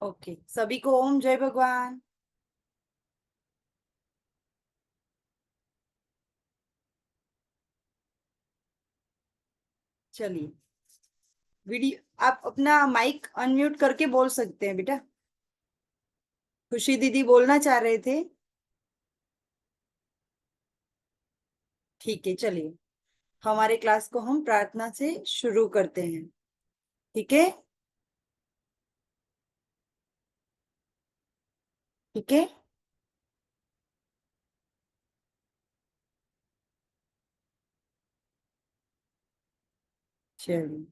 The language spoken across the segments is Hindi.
ओके, सभी को ओम जय भगवान। चलिए, वीडियो आप अपना माइक अनम्यूट करके बोल सकते हैं बेटा। खुशी दीदी बोलना चाह रहे थे। ठीक है, चलिए हमारे क्लास को हम प्रार्थना से शुरू करते हैं। ठीक है, ठीक है। चलिए,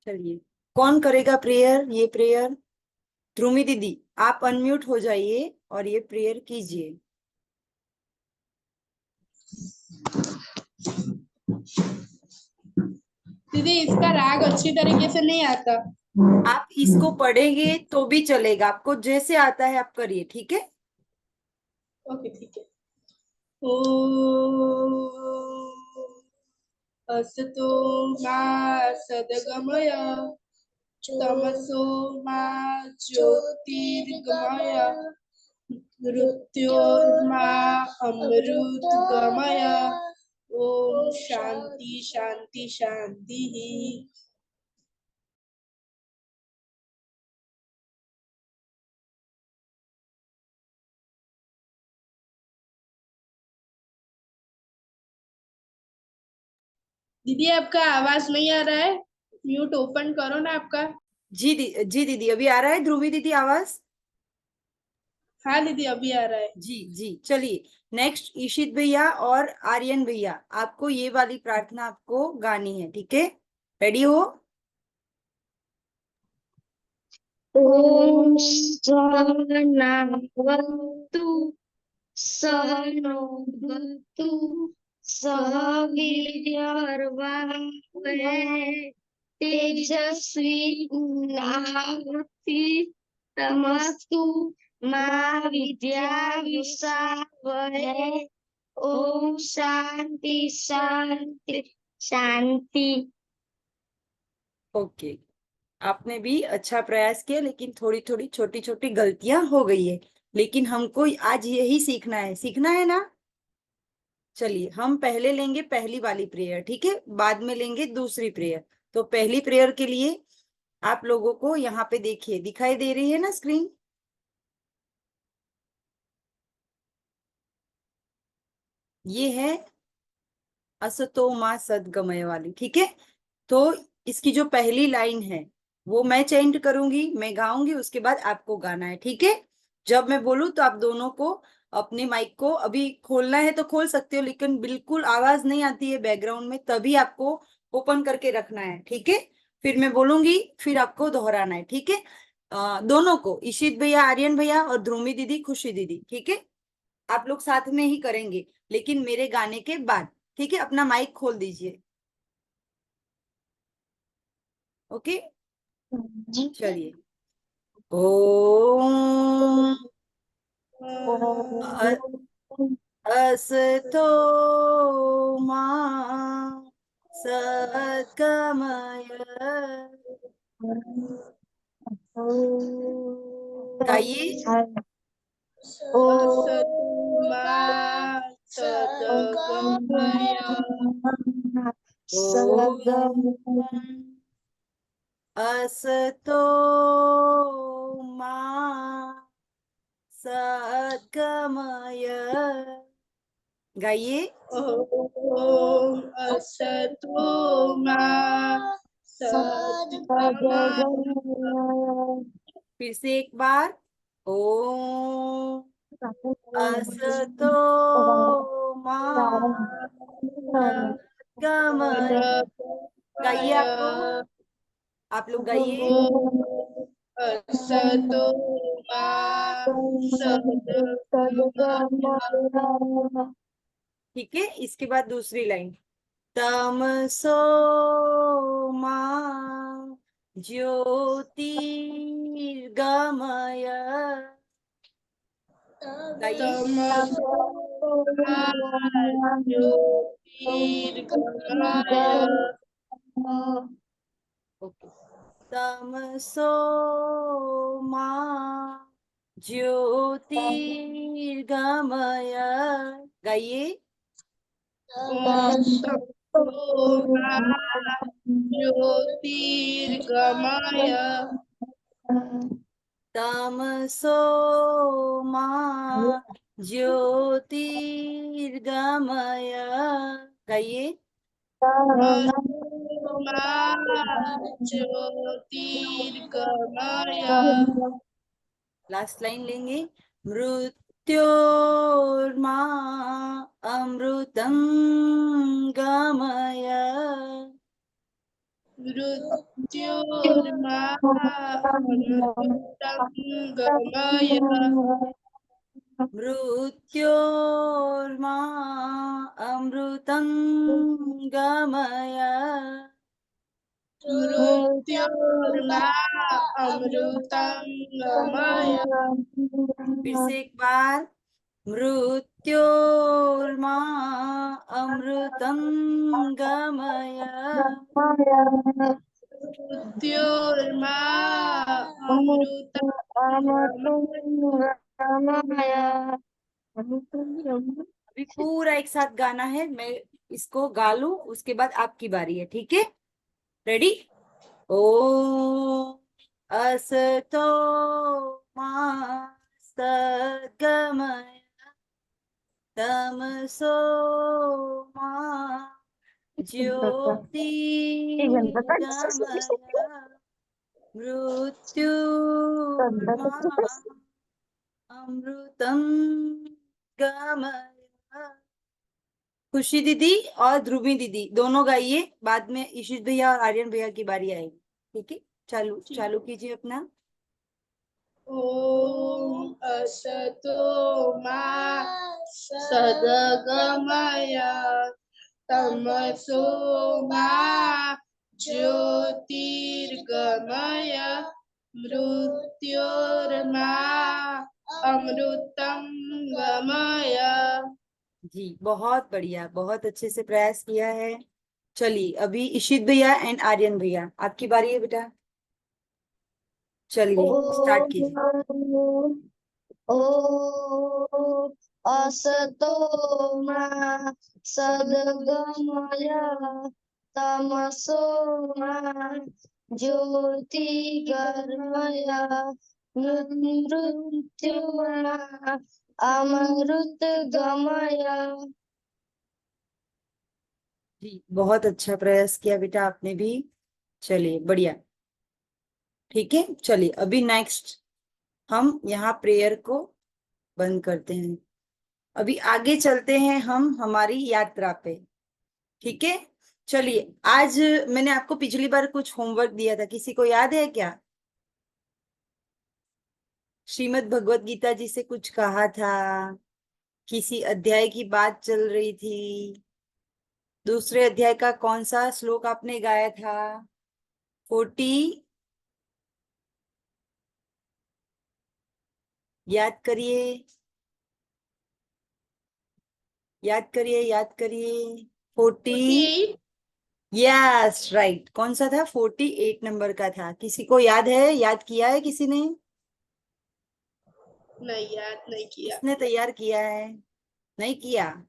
चलिए कौन करेगा प्रेयर? ये प्रेयर ध्रुमी दीदी, आप अनम्यूट हो जाइए और ये प्रेयर कीजिए। दीदी इसका राग अच्छी तरीके से नहीं आता। आप इसको पढ़ेंगे तो भी चलेगा, आपको जैसे आता है आप करिए। ठीक है, ओके ठीक है। ओम असतो मा सद्गमय तमसो मा ज्योतिर्गमय मृत्योर्मा अमृतगमय। ओम शांति शांति शांति। दीदी आपका आवाज नहीं आ रहा है, म्यूट ओपन करो ना आपका। जी दीदी, अभी आ रहा है ध्रुवी दीदी आवाज? हाँ दीदी अभी आ रहा है। जी जी, चलिए नेक्स्ट ईशित भैया और आर्यन भैया, आपको ये वाली प्रार्थना आपको गानी है। ठीक है, रेडी हो? ओम सहनावतु सहनो भुनक्तु सह वीर्यर्वावहै तेजस्विनावधीतमस्तु मा विद्विषावहै। ओम शांति शांति शांति। ओके, आपने भी अच्छा प्रयास किया, लेकिन थोड़ी थोड़ी छोटी छोटी गलतियां हो गई है। लेकिन हमको आज यही सीखना है ना। चलिए, हम पहले लेंगे पहली वाली प्रेयर, ठीक है, बाद में लेंगे दूसरी प्रेयर। तो पहली प्रेयर के लिए आप लोगों को यहाँ पे देखिए, दिखाई दे रही है ना स्क्रीन? ये है असतो मा सद्गमय वाली। ठीक है, तो इसकी जो पहली लाइन है वो मैं चेंज करूंगी, मैं गाऊंगी, उसके बाद आपको गाना है। ठीक है, जब मैं बोलूं तो आप दोनों को अपने माइक को अभी खोलना है तो खोल सकते हो, लेकिन बिल्कुल आवाज नहीं आती है बैकग्राउंड में तभी आपको ओपन करके रखना है। ठीक है, फिर मैं बोलूंगी, फिर आपको दोहराना है। ठीक है, दोनों को, ईशित भैया, आर्यन भैया और ध्रुमी दीदी, खुशी दीदी। ठीक है, आप लोग साथ में ही करेंगे, लेकिन मेरे गाने के बाद। ठीक है, अपना माइक खोल दीजिए। ओके, जी। चलिए। ओम अ- असतो मा सद्गमय। गाइए। असतो मा सद्गमय ओम असतो मा सद्गमय। गाइए। ओम असतो मा सद्गमय फिर से एक बार। ओम असतो मा सद्गमय। गाइए आप लोग, आप लोग गाइए। ओम असतो मा ठीक है, इसके बाद दूसरी लाइन, तमसो मा ज्योतिर्गमय, गाइए। तमसो मा ज्योतिर्गमय। ओके, तमसो मा ज्योतिर्गमय, गाइए। तमसो मा ज्योतिर्गमय। तमसो मा ज्योतिर्गमय, गाइए। तमसो मा ज्योतिर्गमय। लास्ट लाइन लेंगे, मृत्योर्मा अमृतं गमय, मृत्योर्मा अमृतं गमय। मृत्योर्मा अमृतं गमय। मृत्योर्मा अमृतं गमय। फिर से एक बार, मृत्योर्मा अमृतं गमय। मृत्योर्मा अमृतं गमय। अभी पूरा एक साथ गाना है, मैं इसको गा लूं, उसके बाद आपकी बारी है, ठीक है? रेडी? ओम असतो मा सद्गमय, तमसो मा ज्योतिर्गमय, मृत्युर्मा अमृतं गमय। खुशी दीदी और ध्रुवी दीदी दोनों गाइए, बाद में ईशित भैया और आर्यन भैया की बारी आएगी, ठीक है? चालू चालू कीजिए अपना। ॐ असतो मा सद्गमय, तमसो मा ज्योतिर्गमय, मृत्योर्मा अमृतं गमय। जी बहुत बढ़िया, बहुत अच्छे से प्रयास किया है। चलिए अभी ईशित भैया एंड आर्यन भैया, आपकी बारी है बेटा, चलिए स्टार्ट कीजिए। ॐ असतो मा सद्गमय, तमसो मा ज्योतिर्गमय, मृत्युर्मा अमृतगमय। जी बहुत अच्छा प्रयास किया बेटा आपने भी, चलिए बढ़िया, ठीक है। चलिए अभी नेक्स्ट हम यहाँ प्रेयर को बंद करते हैं, अभी आगे चलते हैं हम हमारी यात्रा पे, ठीक है? चलिए, आज मैंने आपको पिछली बार कुछ होमवर्क दिया था, किसी को याद है क्या? श्रीमद् भगवत गीता जी से कुछ कहा था, किसी अध्याय की बात चल रही थी, दूसरे अध्याय का कौन सा श्लोक आपने गाया था? 40, याद करिए, याद करिए, याद करिए। 40, 48। यस राइट, कौन सा था? 48 नंबर का था, किसी को याद है? याद किया है किसी ने? नहीं, याद नहीं किया। किसने तैयार किया है? नहीं किया?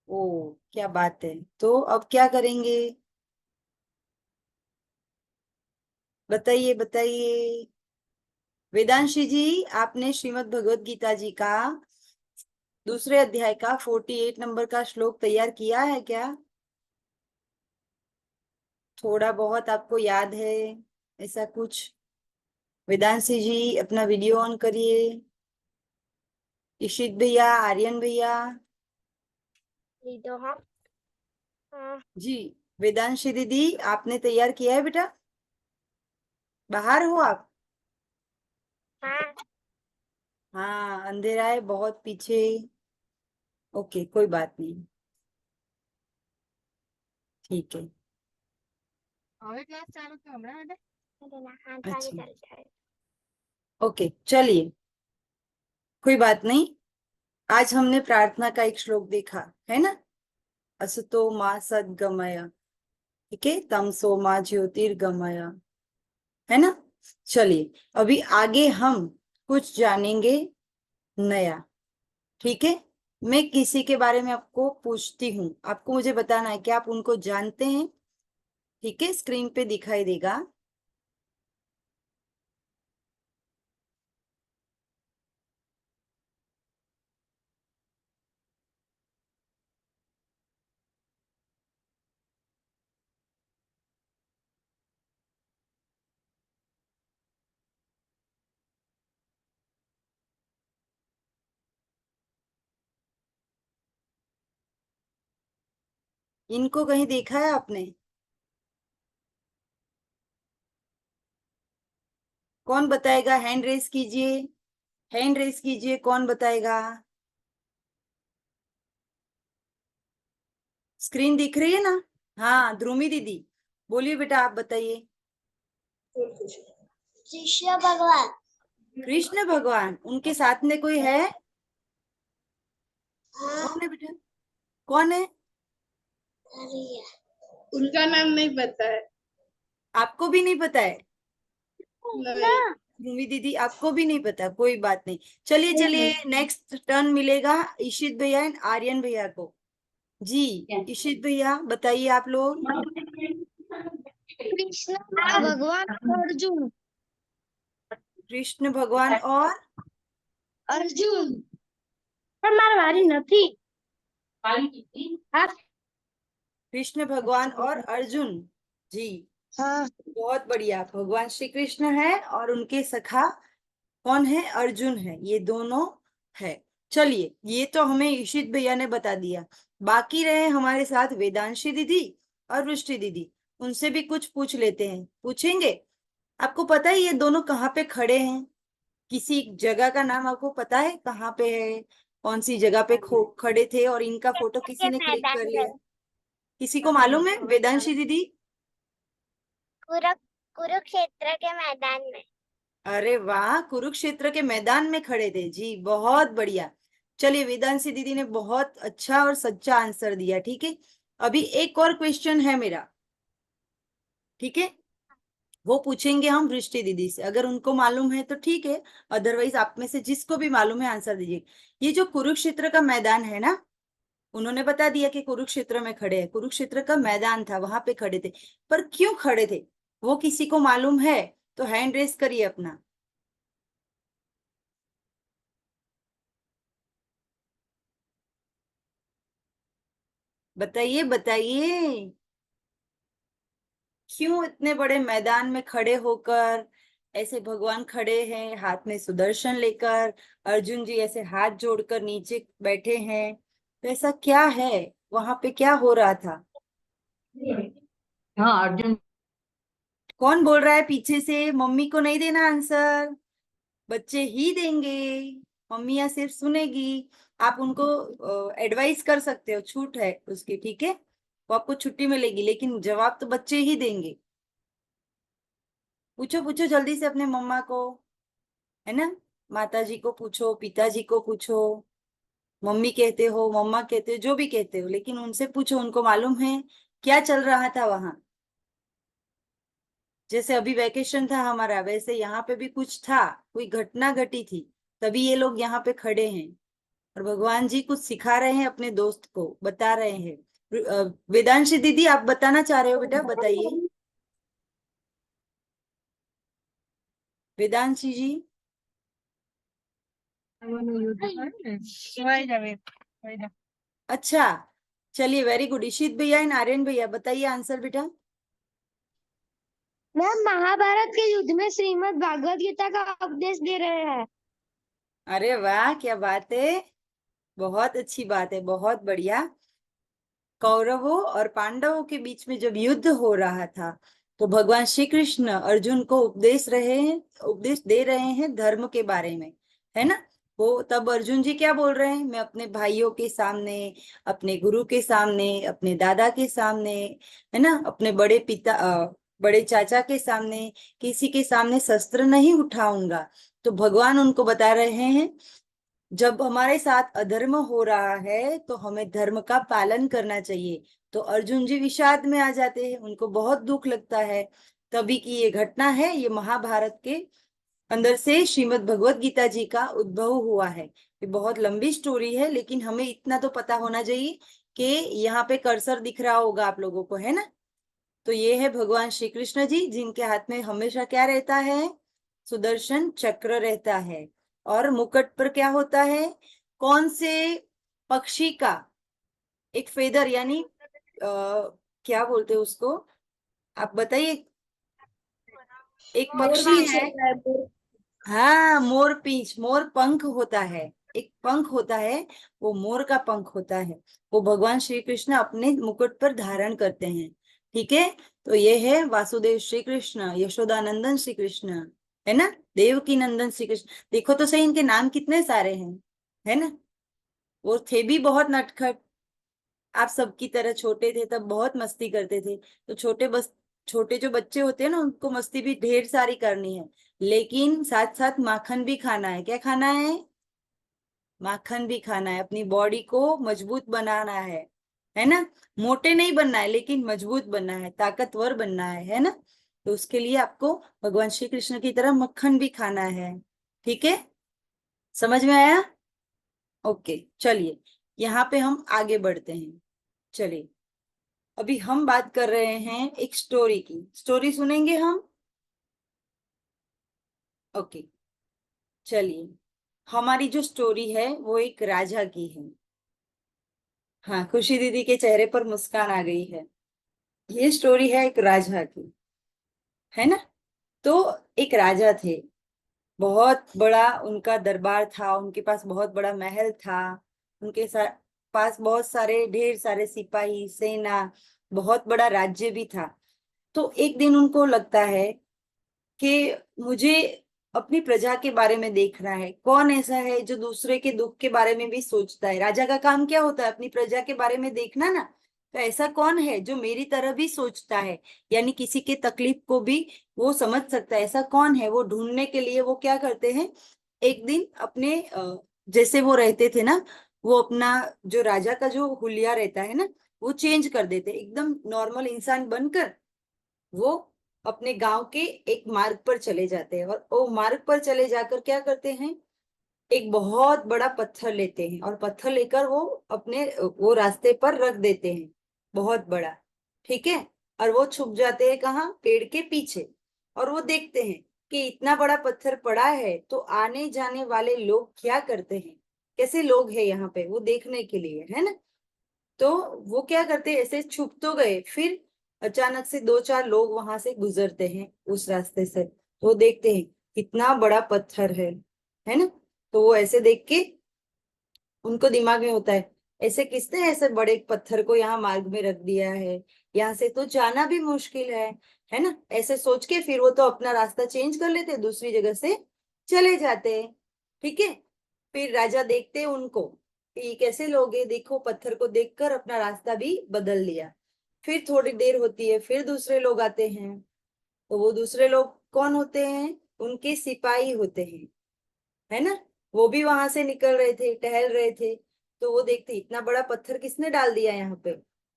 ओ क्या बात है, तो अब क्या करेंगे? बताइए बताइए। वेदांशी जी, आपने श्रीमद् भगवत गीता जी का दूसरे अध्याय का 48 नंबर का श्लोक तैयार किया है क्या? थोड़ा बहुत आपको याद है ऐसा कुछ? वेदांशी जी अपना वीडियो ऑन करिए, इशित भैया, आर्यन भैया। तो हाँ। जी वेदांशी दीदी, आपने तैयार किया है बेटा? बाहर हो आप? हाँ। हाँ अंधेरा है बहुत पीछे। ओके, कोई बात नहीं, ठीक है। હવે ક્લાસ ચાલુ થયો હમણાં માટે હા 8 વાગે अच्छा, ચાલુ થાય ओके, चलिए, कोई बात नहीं। आज हमने प्रार्थना का एक श्लोक देखा है ना, असतो मा सद्गमय, ठीक है, तमसो मा ज्योतिर्गमय, है ना। चलिए, अभी आगे हम कुछ जानेंगे नया, ठीक है। मैं किसी के बारे में आपको पूछती हूँ, आपको मुझे बताना है कि आप उनको जानते हैं, ठीक है। स्क्रीन पे दिखाई देगा। इनको कहीं देखा है आपने? कौन बताएगा? हैंड रेस कीजिए, हैंड रेस कीजिए, कौन बताएगा? स्क्रीन दिख रही है ना? हाँ, ध्रुमी दीदी, बोलिए बेटा, आप बताइए। कृष्ण भगवान कृष्ण भगवान, उनके साथ में कोई है? हाँ कौन है बेटा, कौन है? हरिया उनका नाम नहीं पता है। आपको भी नहीं पता है? नहीं। भूमि दीदी, आपको भी नहीं पता, कोई बात नहीं। चलिए चलिए, नेक्स्ट टर्न मिलेगा ईशित भैया एंड आर्यन भैया को। जी, ईशित भैया बताइए आप लोग। कृष्ण भगवान अर्जुन कृष्ण भगवान और अर्जुन पर मार वारी નથી हाँ कृष्ण भगवान और अर्जुन, जी, हाँ बहुत बढ़िया। भगवान श्री कृष्ण है और उनके सखा कौन है? अर्जुन है, ये दोनों है। चलिए, ये तो हमें ईशित भैया ने बता दिया। बाकी रहे हमारे साथ वेदांशी दीदी और वृष्टि दीदी, उनसे भी कुछ पूछ लेते हैं, पूछेंगे। आपको पता है ये दोनों कहाँ पे खड़े हैं? किसी जगह का नाम आपको पता है कहाँ पे है? कौन सी जगह पे खड़े थे और इनका फोटो किसी के ने क्लिक कर मैदान लिया? में किसी को मालूम है? वेदांशी दीदी? कुरुक्षेत्र के मैदान में अरे वाह, कुरुक्षेत्र के मैदान में खड़े थे जी, बहुत बढ़िया। चलिए, वेदांशी दीदी ने बहुत अच्छा और सच्चा आंसर दिया, ठीक है। अभी एक और क्वेश्चन है मेरा, ठीक है, वो पूछेंगे हम वृष्टि दीदी से, अगर उनको मालूम है तो ठीक है, अदरवाइज आप में से जिसको भी मालूम है आंसर दीजिए। ये जो कुरुक्षेत्र का मैदान है ना, उन्होंने बता दिया कि कुरुक्षेत्र में खड़े हैं, कुरुक्षेत्र का मैदान था, वहां पे खड़े थे, पर क्यों खड़े थे वो किसी को मालूम है? तो हैंड रेस करिए अपना। बताइए बताइए, क्यों इतने बड़े मैदान में खड़े होकर ऐसे भगवान खड़े हैं हाथ में सुदर्शन लेकर, अर्जुन जी ऐसे हाथ जोड़कर नीचे बैठे हैं, तो ऐसा क्या है? वहां पे क्या हो रहा था? हाँ अर्जुन। कौन बोल रहा है पीछे से? मम्मी को नहीं देना आंसर, बच्चे ही देंगे, मम्मियाँ सिर्फ सुनेगी। आप उनको एडवाइस कर सकते हो, छूट है उसकी, ठीक है, वो आपको छुट्टी मिलेगी, लेकिन जवाब तो बच्चे ही देंगे। पूछो पूछो जल्दी से अपने मम्मा को, है ना, माता जी को पूछो, पिताजी को पूछो, मम्मी कहते हो, मम्मा कहते हो, जो भी कहते हो, लेकिन उनसे पूछो, उनको मालूम है क्या चल रहा था वहां। जैसे अभी वैकेशन था हमारा, वैसे यहाँ पे भी कुछ था, कोई घटना घटी थी, तभी ये लोग यहाँ पे खड़े हैं और भगवान जी कुछ सिखा रहे हैं, अपने दोस्त को बता रहे हैं। वेदांशी दीदी, आप बताना चाह रहे हो बेटा, बताइए। वेदांशी जी? अच्छा, चलिए, वेरी गुड। ईशित भैया एंड आर्यन भैया बताइए आंसर बेटा। मैम महाभारत के युद्ध में श्रीमद् भागवत गीता का उपदेश दे रहे हैं अरे वाह, क्या बात है, बहुत अच्छी बात है, बहुत बढ़िया। कौरवों और पांडवों के बीच में जब युद्ध हो रहा था, तो भगवान श्री कृष्ण अर्जुन को उपदेश दे रहे हैं धर्म के बारे में, है ना। वो तब अर्जुन जी क्या बोल रहे हैं, मैं अपने भाइयों के सामने, अपने गुरु के सामने, अपने दादा के सामने, है ना, अपने बड़े चाचा के सामने, किसी के सामने शस्त्र नहीं उठाऊंगा। तो भगवान उनको बता रहे हैं, जब हमारे साथ अधर्म हो रहा है तो हमें धर्म का पालन करना चाहिए। तो अर्जुन जी विषाद में आ जाते हैं, उनको बहुत दुख लगता है। तभी की ये घटना है, ये महाभारत के अंदर से श्रीमद् भगवत गीता जी का उद्भव हुआ है। ये बहुत लंबी स्टोरी है, लेकिन हमें इतना तो पता होना चाहिए कि यहाँ पे कर्सर दिख रहा होगा आप लोगों को, है ना। तो ये है भगवान श्री कृष्ण जी, जिनके हाथ में हमेशा क्या रहता है, सुदर्शन चक्र रहता है। और मुकुट पर क्या होता है, कौन से पक्षी का एक फेदर, यानी क्या बोलते हैं उसको, आप बताइए। एक मोर पक्षी पीछे है, होता है मोर। हाँ मोर पींछ, मोर पंख होता है, एक पंख होता है, वो मोर का पंख होता है। वो भगवान श्री कृष्ण अपने मुकुट पर धारण करते हैं। ठीक है। तो ये है वासुदेव श्री कृष्ण, यशोदानंदन श्री कृष्ण, है ना, देवकी नंदन श्री कृष्ण। देखो तो सही, इनके नाम कितने सारे हैं, है ना। वो थे भी बहुत नटखट, आप सबकी तरह छोटे थे तब बहुत मस्ती करते थे। तो छोटे जो बच्चे होते हैं ना, उनको मस्ती भी ढेर सारी करनी है, लेकिन साथ साथ माखन भी खाना है। क्या खाना है, माखन भी खाना है, अपनी बॉडी को मजबूत बनाना है ना। मोटे नहीं बनना है, लेकिन मजबूत बनना है, ताकतवर बनना है ना। तो उसके लिए आपको भगवान श्री कृष्ण की तरह मक्खन भी खाना है। ठीक है, समझ में आया। ओके, चलिए यहाँ पे हम आगे बढ़ते हैं। चलिए, अभी हम बात कर रहे हैं एक स्टोरी की, स्टोरी सुनेंगे हम। ओके, चलिए, हमारी जो स्टोरी है वो एक राजा की है। हाँ, खुशी दीदी के चेहरे पर मुस्कान आ गई है। ये स्टोरी है एक राजा की, है ना। तो एक राजा थे, बहुत बड़ा उनका दरबार था, उनके पास बहुत बड़ा महल था, पास बहुत सारे ढेर सारे सिपाही, सेना, बहुत बड़ा राज्य भी था। तो एक दिन उनको लगता है कि मुझे अपनी प्रजा के बारे में देखना है, कौन ऐसा है जो दूसरे के दुख के बारे में भी सोचता है। राजा का काम क्या होता है, अपनी प्रजा के बारे में देखना ना। तो ऐसा कौन है जो मेरी तरह भी सोचता है, यानी किसी के तकलीफ को भी वो समझ सकता है, ऐसा कौन है। वो ढूंढने के लिए वो क्या करते हैं, एक दिन अपने जैसे वो रहते थे ना, वो अपना जो राजा का जो हुलिया रहता है ना, वो चेंज कर देते, एकदम नॉर्मल इंसान बनकर वो अपने गांव के एक मार्ग पर चले जाते हैं। और वो मार्ग पर चले जाकर क्या करते हैं, एक बहुत बड़ा पत्थर लेते हैं, और पत्थर लेकर वो अपने वो रास्ते पर रख देते हैं, बहुत बड़ा। ठीक है। और वो छुप जाते हैं कहाँ, पेड़ के पीछे। और वो देखते हैं कि इतना बड़ा पत्थर पड़ा है, तो आने जाने वाले लोग क्या करते हैं, कैसे लोग हैं यहाँ पे, वो देखने के लिए, है ना। तो वो क्या करते हैं, ऐसे छुप तो गए, फिर अचानक से दो चार लोग वहां से गुजरते हैं उस रास्ते से। तो वो देखते हैं कितना बड़ा पत्थर है ना। तो वो ऐसे देख के उनको दिमाग में होता है, ऐसे किसने ऐसे बड़े पत्थर को यहाँ मार्ग में रख दिया है, यहाँ से तो जाना भी मुश्किल है ना। ऐसे सोच के फिर वो तो अपना रास्ता चेंज कर लेते, दूसरी जगह से चले जाते हैं। ठीक है। फिर राजा देखते उनको कि ये कैसे लोग हैं, देखो पत्थर को देखकर अपना रास्ता भी बदल लिया। फिर थोड़ी देर होती है, फिर दूसरे लोग आते हैं। तो वो दूसरे लोग कौन होते हैं, उनके सिपाही होते हैं, है ना। वो भी वहां से निकल रहे थे, टहल रहे थे। तो वो देखते इतना बड़ा पत्थर किसने डाल दिया यहाँ पे,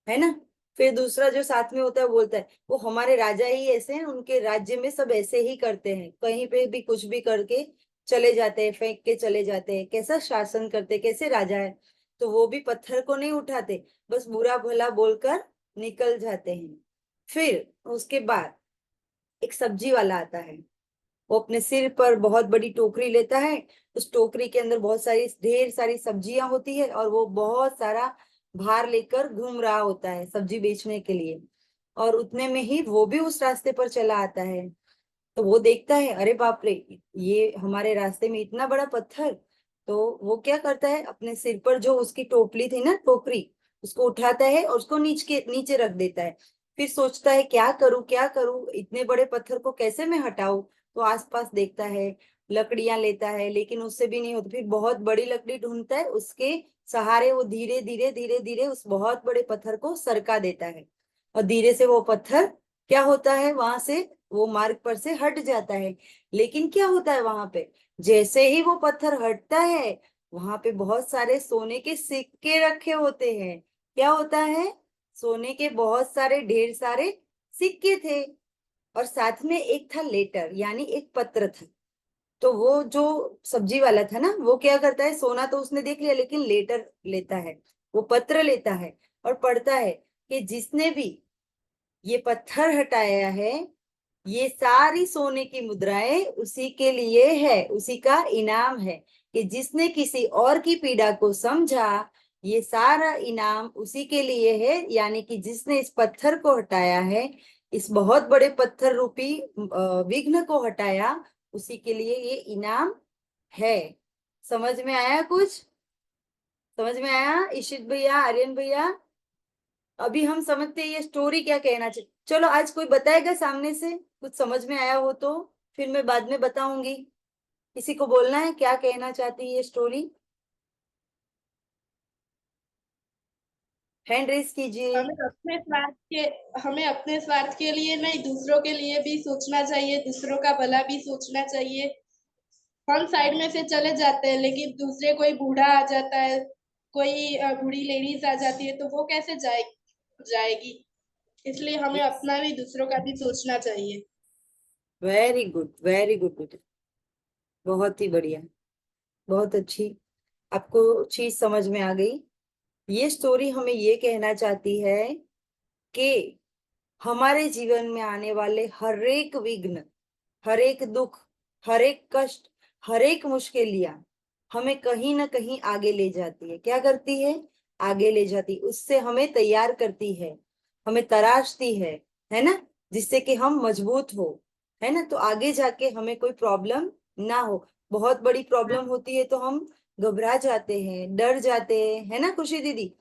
है ना। फिर दूसरा जो साथ में होता है वो बोलता है, वो हमारे राजा ही ऐसे हैं, उनके राज्य में सब ऐसे ही करते हैं, कहीं पे भी कुछ भी करके चले जाते हैं, फेंक के चले जाते हैं, कैसा शासन करते, कैसे राजा है। तो वो भी पत्थर को नहीं उठाते, बस बुरा भला बोलकर निकल जाते हैं। फिर उसके बाद एक सब्जी वाला आता है, वो अपने सिर पर बहुत बड़ी टोकरी लेता है। उस टोकरी के अंदर बहुत सारी ढेर सारी सब्जियां होती है, और वो बहुत सारा भार लेकर घूम रहा होता है सब्जी बेचने के लिए। और उतने में ही वो भी उस रास्ते पर चला आता है। तो वो देखता है, अरे बाप रे, ये हमारे रास्ते में इतना बड़ा पत्थर। तो वो क्या करता है, अपने सिर पर जो उसकी टोपली थी ना, टोकरी, उसको उठाता है और उसको नीचे नीचे रख देता है। फिर सोचता है क्या करूं क्या करूं, इतने बड़े पत्थर को कैसे मैं हटाऊं। तो आसपास देखता है, लकड़ियां लेता है, लेकिन उससे भी नहीं होता, फिर बहुत बड़ी लकड़ी ढूंढता है, उसके सहारे वो धीरे धीरे धीरे धीरे उस बहुत बड़े पत्थर को सरका देता है, और धीरे से वो पत्थर क्या होता है, वहां से वो मार्ग पर से हट जाता है। लेकिन क्या होता है वहां पे, जैसे ही वो पत्थर हटता है, वहां पे बहुत सारे सोने के सिक्के रखे होते हैं। क्या होता है, सोने के बहुत सारे ढेर सारे सिक्के थे, और साथ में एक था लेटर, यानी एक पत्र था। तो वो जो सब्जी वाला था ना, वो क्या करता है, सोना तो उसने देख लिया, लेकिन लेटर लेता है, वो पत्र लेता है, और पढ़ता है कि जिसने भी ये पत्थर हटाया है, ये सारी सोने की मुद्राएं उसी के लिए है, उसी का इनाम है। कि जिसने किसी और की पीड़ा को समझा, ये सारा इनाम उसी के लिए है, यानी कि जिसने इस पत्थर को हटाया है, इस बहुत बड़े पत्थर रूपी विघ्न को हटाया, उसी के लिए ये इनाम है। समझ में आया कुछ? समझ में आया इशित भैया, आर्यन भैया? अभी हम समझते हैं ये स्टोरी क्या कहना चाहिए। चलो आज कोई बताएगा सामने से, कुछ समझ में आया हो तो, फिर मैं बाद में बताऊंगी। किसी को बोलना है क्या कहना चाहती है ये स्टोरी? हैंड रेस कीजिए। हमें अपने स्वार्थ के लिए नहीं, दूसरों के लिए भी सोचना चाहिए, दूसरों का भला भी सोचना चाहिए। हम साइड में से चले जाते हैं, लेकिन दूसरे कोई बूढ़ा आ जाता है, कोई बूढ़ी लेडीज आ जाती है, तो वो कैसे जाएगी। इसलिए हमें अपना भी दूसरों का भी सोचना चाहिए। वेरी गुड, वेरी गुड बेटा, बहुत ही बढ़िया, बहुत अच्छी। आपको चीज समझ में आ गई। ये स्टोरी हमें ये कहना चाहती है कि हमारे जीवन में आने वाले हर एक विघ्न, हर एक दुख, हर एक कष्ट, हर एक मुश्किलियां हमें कहीं ना कहीं आगे ले जाती है। क्या करती है? आगे ले जाती, उससे हमें तैयार करती है, हमें तराशती है ना, जिससे कि हम मजबूत हो, है ना, तो आगे जाके हमें कोई प्रॉब्लम ना हो। बहुत बड़ी प्रॉब्लम होती है तो हम घबरा जाते हैं, डर जाते हैं, है ना खुशी दीदी?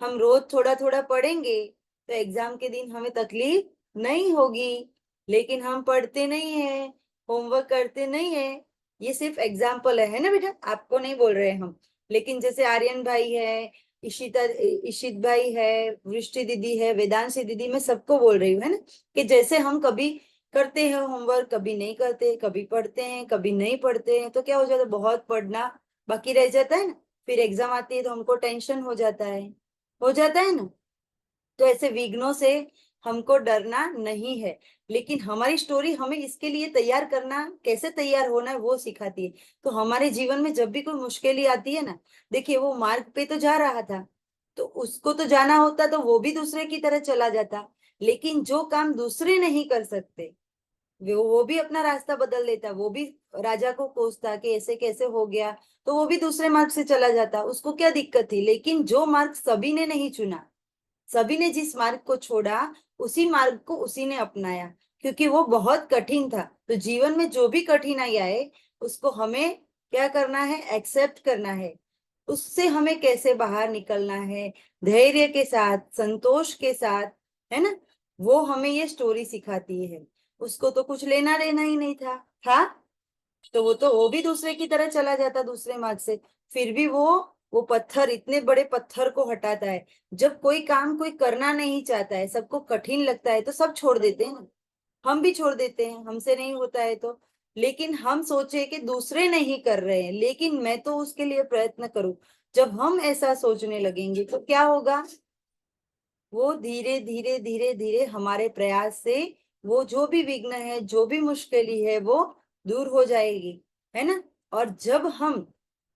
हम रोज थोड़ा थोड़ा पढ़ेंगे तो एग्जाम के दिन हमें तकलीफ नहीं होगी, लेकिन हम पढ़ते नहीं है, होमवर्क करते नहीं है। ये सिर्फ एग्जाम्पल है ना बेटा, आपको नहीं बोल रहे हम। लेकिन जैसे आर्यन भाई है, इशिता, इशित भाई है, वृष्टि दीदी है, वेदांशी दीदी, मैं सबको बोल रही हूँ, है ना, कि जैसे हम कभी करते हैं होमवर्क, कभी नहीं करते, कभी पढ़ते हैं, कभी नहीं पढ़ते हैं, तो क्या हो जाता है, बहुत पढ़ना बाकी रह जाता है ना, फिर एग्जाम आती है तो हमको टेंशन हो जाता है ना। तो ऐसे विघ्नों से हमको डरना नहीं है, लेकिन हमारी स्टोरी हमें इसके लिए तैयार करना, कैसे तैयार होना है वो सिखाती है। तो हमारे जीवन में जब भी कोई मुश्किलें आती है ना, देखिए वो मार्ग पे तो जा रहा था, तो उसको तो जाना होता तो वो भी दूसरे की तरह चला जाता, लेकिन जो काम दूसरे नहीं कर सकते, वो भी अपना रास्ता बदल लेता, वो भी राजा को कोसता कि ऐसे कैसे हो गया, तो वो भी दूसरे मार्ग से चला जाता, उसको क्या दिक्कत थी। लेकिन जो मार्ग सभी ने नहीं चुना, सभी ने जिस मार्ग को छोड़ा, उसी मार्ग को उसी ने अपनाया, क्योंकि वो बहुत कठिन था। तो जीवन में जो भी कठिनाई आए, उसको हमें क्या करना है, एक्सेप्ट करना है, उससे हमें कैसे बाहर निकलना है, धैर्य के साथ, संतोष के साथ, है ना, वो हमें ये स्टोरी सिखाती है। उसको तो कुछ लेना देना ही नहीं था, तो वो भी दूसरे की तरह चला जाता, दूसरे मार्ग से। फिर भी वो पत्थर, इतने बड़े पत्थर को हटाता है। जब कोई काम कोई करना नहीं चाहता है, सबको कठिन लगता है, तो सब छोड़ देते हैं ना, हम भी छोड़ देते हैं, हमसे नहीं होता है तो। लेकिन हम सोचे कि दूसरे नहीं कर रहे हैं, लेकिन मैं तो उसके लिए प्रयत्न करूं, जब हम ऐसा सोचने लगेंगे तो क्या होगा, वो धीरे धीरे धीरे धीरे हमारे प्रयास से वो जो भी विघ्न है, जो भी मुश्किली है, वो दूर हो जाएगी, है ना। और जब हम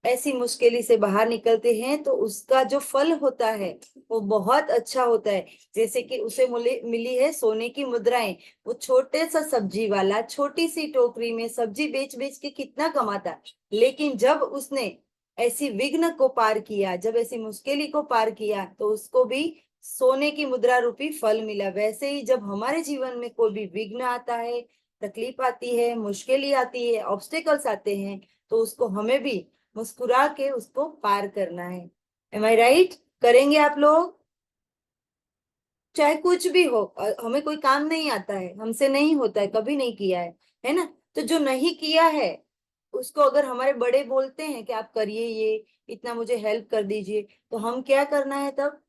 ऐसी मुश्किली से बाहर निकलते हैं, तो उसका जो फल होता है वो बहुत अच्छा होता है। जैसे कि उसे मिली है सोने की मुद्राएं। वो छोटे सा सब्जी वाला छोटी सी टोकरी में सब्जी बेच बेच के कितना कमाता, लेकिन जब उसने ऐसी विघ्न को पार किया, जब ऐसी मुश्किली को पार किया, तो उसको भी सोने की मुद्रा रूपी फल मिला। वैसे ही जब हमारे जीवन में कोई भी विघ्न आता है, तकलीफ आती है, मुश्किलें आती है, ऑब्स्टेकल्स आते हैं, तो उसको हमें भी मुस्कुरा के उसको पार करना है। एम आई राइट? करेंगे आप लोग? चाहे कुछ भी हो, हमें कोई काम नहीं आता है, हमसे नहीं होता है, कभी नहीं किया है ना, तो जो नहीं किया है उसको अगर हमारे बड़े बोलते हैं कि आप करिए ये, इतना मुझे हेल्प कर दीजिए, तो हम क्या करना है तब?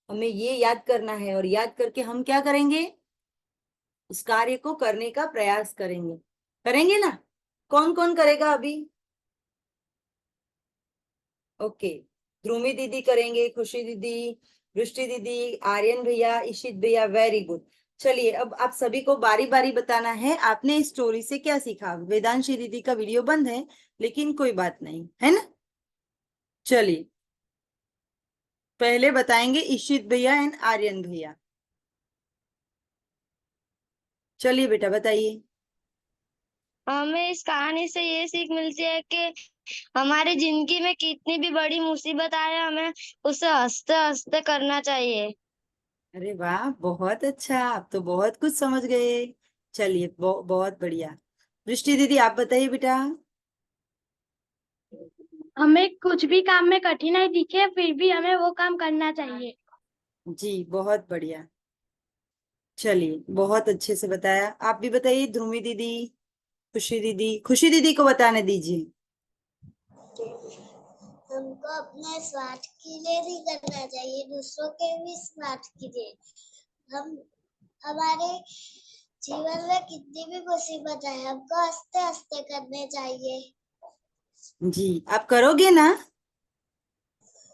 हमें ये याद करना है, और याद करके हम क्या करेंगे? उस कार्य को करने का प्रयास करेंगे। करेंगे ना? कौन कौन करेगा अभी? ओके, ध्रुमी दीदी करेंगे, खुशी दीदी, वृष्टि दीदी, आर्यन भैया, इशित भैया, वेरी गुड। चलिए, अब आप सभी को बारी बारी बताना है आपने इस स्टोरी से क्या सीखा। वेदांशी दीदी का वीडियो बंद है, लेकिन कोई बात नहीं, है ना। चलिए, पहले बताएंगे इशित भैया एंड आर्यन भैया। चलिए बेटा, बताइए। हमें इस कहानी से ये सीख मिलती है कि हमारी जिंदगी में कितनी भी बड़ी मुसीबत आए, हमें उसे हंसते हंसते करना चाहिए। अरे वाह, बहुत अच्छा, आप तो बहुत कुछ समझ गए। चलिए, बहुत बढ़िया। वृष्टि दीदी, आप बताइए बेटा। हमें कुछ भी काम में कठिनाई दिखे फिर भी हमें वो काम करना चाहिए। जी, बहुत बढ़िया। चलिए, बहुत अच्छे से बताया। आप भी बताइए, ध्रुमी दीदी, खुशी दीदी। खुशी दीदी को बताने दीजिए। हमको अपने स्वार्थ के लिए नहीं करना चाहिए, दूसरों के भी स्वार्थ के लिए। हम हमारे जीवन में कितनी भी मुसीबत है, हमको हंसते हंसते करने चाहिए। जी, आप करोगे ना?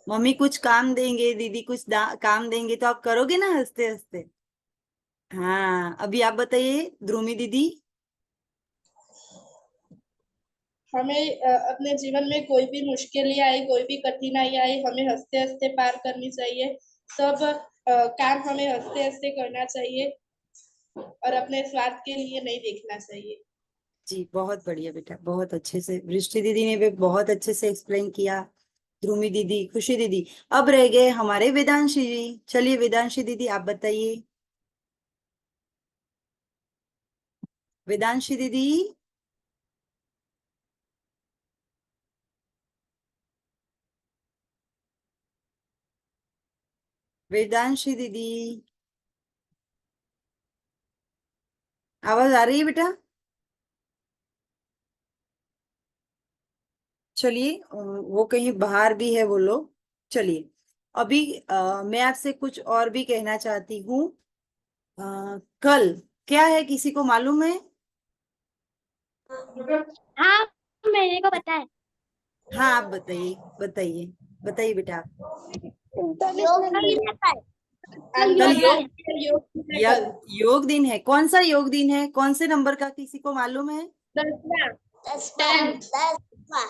मम्मी कुछ काम देंगे, दीदी कुछ काम देंगे, तो आप करोगे ना हंसते हंसते? हाँ, अभी आप बताइए, ध्रुमी दीदी। हमें अपने जीवन में कोई भी मुश्किल आई, कोई भी कठिनाई आई, हमें हंसते हंसते पार करनी चाहिए। सब काम हमें हंसते हंसते करना चाहिए और अपने स्वार्थ के लिए नहीं देखना चाहिए। जी, बहुत बढ़िया बेटा, बहुत अच्छे से वृष्टि दीदी ने भी बहुत अच्छे से एक्सप्लेन किया। ध्रुमी दीदी, खुशी दीदी। अब रह गए हमारे वेदांशी जी। चलिए वेदांशी दीदी, आप बताइए। वेदांशी दीदी। वेदांशी दीदी, आवाज आ रही है बेटा? चलिए, वो कहीं बाहर भी है वो लोग। चलिए, अभी मैं आपसे कुछ और भी कहना चाहती हूँ। कल क्या है, किसी को मालूम है? हाँ, मेरे को पता है। हाँ, आप बताइए, बताइए, बताइए बेटा आप। योग दिन है। कल अंतर्राष्ट्रीय योग दिन है योग कल। योग दिन है। कौन सा योग दिन है? कौन से नंबर का, किसी को मालूम है? 10वां। 10वां। 10वां।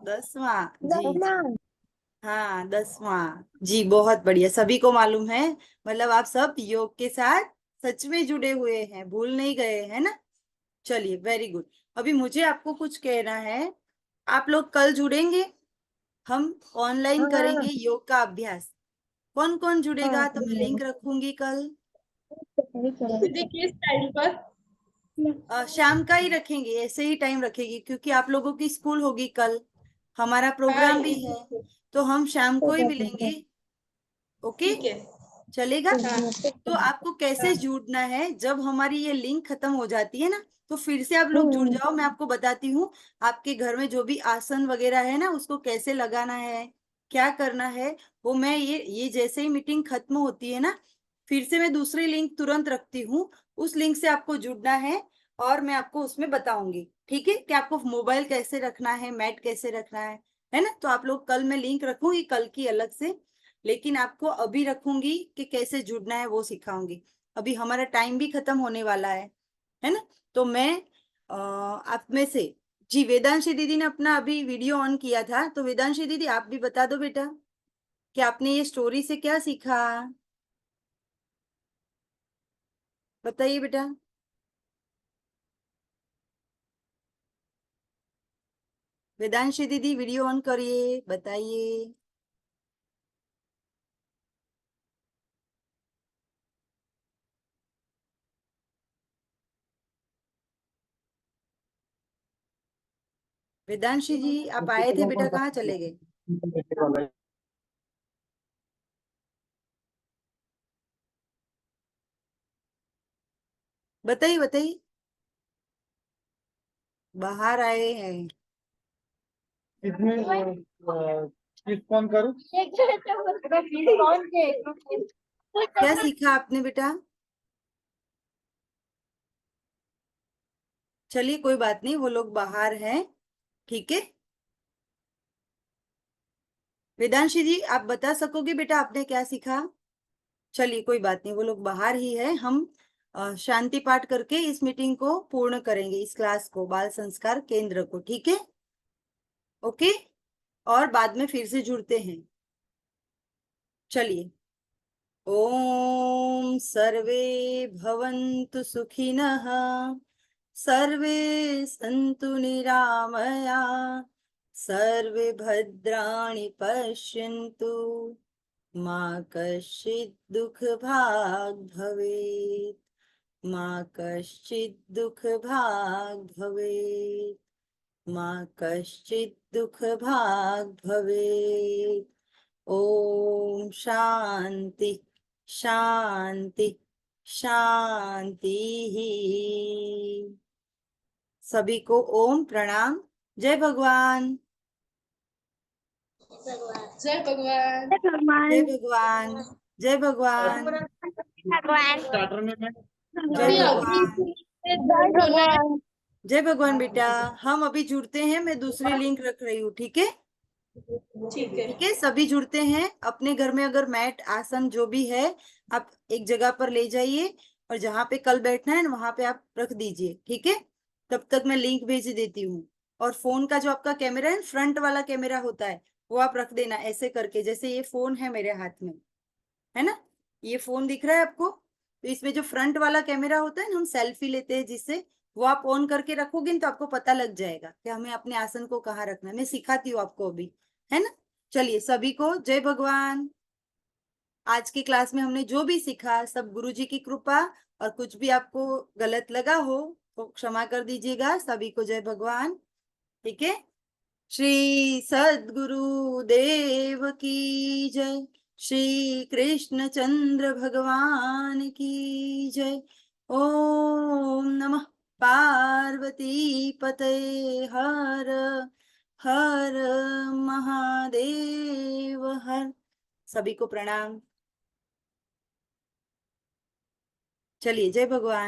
10वां। जी जी, हाँ, 10वां। जी, बहुत बढ़िया, सभी को मालूम है। मतलब आप सब योग के साथ सच में जुड़े हुए हैं, भूल नहीं गए, है ना। चलिए, वेरी गुड। अभी मुझे आपको कुछ कहना है। आप लोग कल जुड़ेंगे, हम ऑनलाइन करेंगे योग का अभ्यास। कौन कौन जुड़ेगा? तो मैं लिंक रखूंगी कल। दीदी किस टाइम पर? शाम का ही रखेंगे, ऐसे ही टाइम रखेगी, क्योंकि आप लोगों की स्कूल होगी कल, हमारा हाँ, प्रोग्राम भी है। तो हम शाम को ही मिलेंगे। ओके, ठीक है। चलेगा। हाँ तो आपको कैसे हाँ। जुड़ना है, जब हमारी ये लिंक खत्म हो जाती है ना, तो फिर से आप लोग जुड़ जाओ। मैं आपको बताती हूँ, आपके घर में जो भी आसन वगैरह है ना, उसको कैसे लगाना है, क्या करना है, वो मैं ये जैसे ही मीटिंग खत्म होती है ना, फिर से मैं दूसरी लिंक तुरंत रखती हूँ। उस लिंक से आपको जुड़ना है, और मैं आपको उसमें बताऊंगी, ठीक है, कि आपको मोबाइल कैसे रखना है, मैट कैसे रखना है ना। तो आप लोग, कल मैं लिंक रखूंगी कल की अलग से, लेकिन आपको अभी रखूंगी कि कैसे जुड़ना है वो सिखाऊंगी। अभी हमारा टाइम भी खत्म होने वाला है ना। तो मैं आप में से, जी, वेदांशी दीदी ने अपना अभी वीडियो ऑन किया था, तो वेदांशी दीदी आप भी बता दो बेटा कि आपने ये स्टोरी से क्या सीखा। बताइए बेटा। वेदांशी दीदी, वीडियो ऑन करिए, बताइए। वेदांशी जी, आप आए थे बेटा, कहाँ चले गए? बताइए बताइए। बाहर आए हैं? किस फोन करूं? क्या सीखा आपने बेटा? चलिए कोई बात नहीं, वो लोग बाहर हैं, ठीक है। वेदांशी जी आप बता सकोगे बेटा आपने क्या सीखा? चलिए कोई बात नहीं, वो लोग बाहर ही है। हम शांति पाठ करके इस मीटिंग को पूर्ण करेंगे, इस क्लास को, बाल संस्कार केंद्र को, ठीक है। ओके, और बाद में फिर से जुड़ते हैं। चलिए, ओम सर्वे भवन्तु सुखिनः, सर्वे सन्तु निरामया, सर्वे भद्राणि पश्यन्तु, मा कश्चित् दुःखभाग् भवेत्, मा कश्चित् दुःखभाग् भवेत्, मा कश्चित् दुःखभाग् भवेत्। ओम शांति शांति शांति। सभी को ओम प्रणाम। जय भगवान। भगवान जय भगवान। जय भगवान। जय भगवान। भगवान स्टार्टर में मैं जय अभी भगवान। अभी होना है। जय भगवान बेटा, हम अभी जुड़ते हैं, मैं दूसरी लिंक रख रही हूँ, ठीक है। ठीक है। ठीक है, सभी जुड़ते हैं। अपने घर में अगर मैट आसन जो भी है आप एक जगह पर ले जाइए, और जहां पे कल बैठना है वहां पे आप रख दीजिए, ठीक है। तब तक मैं लिंक भेज देती हूँ। और फोन का जो आपका कैमरा है, फ्रंट वाला कैमरा होता है, वो आप रख देना ऐसे करके, जैसे ये फोन है मेरे हाथ में, है ना, ये फोन दिख रहा है आपको। तो इसमें जो फ्रंट वाला कैमरा होता है ना, हम सेल्फी लेते हैं जिससे, वो आप ऑन करके रखोगे न, तो आपको पता लग जाएगा कि हमें अपने आसन को कहाँ रखना है। मैं सिखाती हूँ आपको अभी, है ना। चलिए सभी को जय भगवान। आज की क्लास में हमने जो भी सीखा सब गुरु जी की कृपा, और कुछ भी आपको गलत लगा हो तो क्षमा कर दीजिएगा। सभी को जय भगवान, ठीक है। श्री सद्गुरु देव की जय, श्री कृष्ण चंद्र भगवान की जय। ओम नमः पार्वती पते, हर हर महादेव हर। सभी को प्रणाम। चलिए जय भगवान।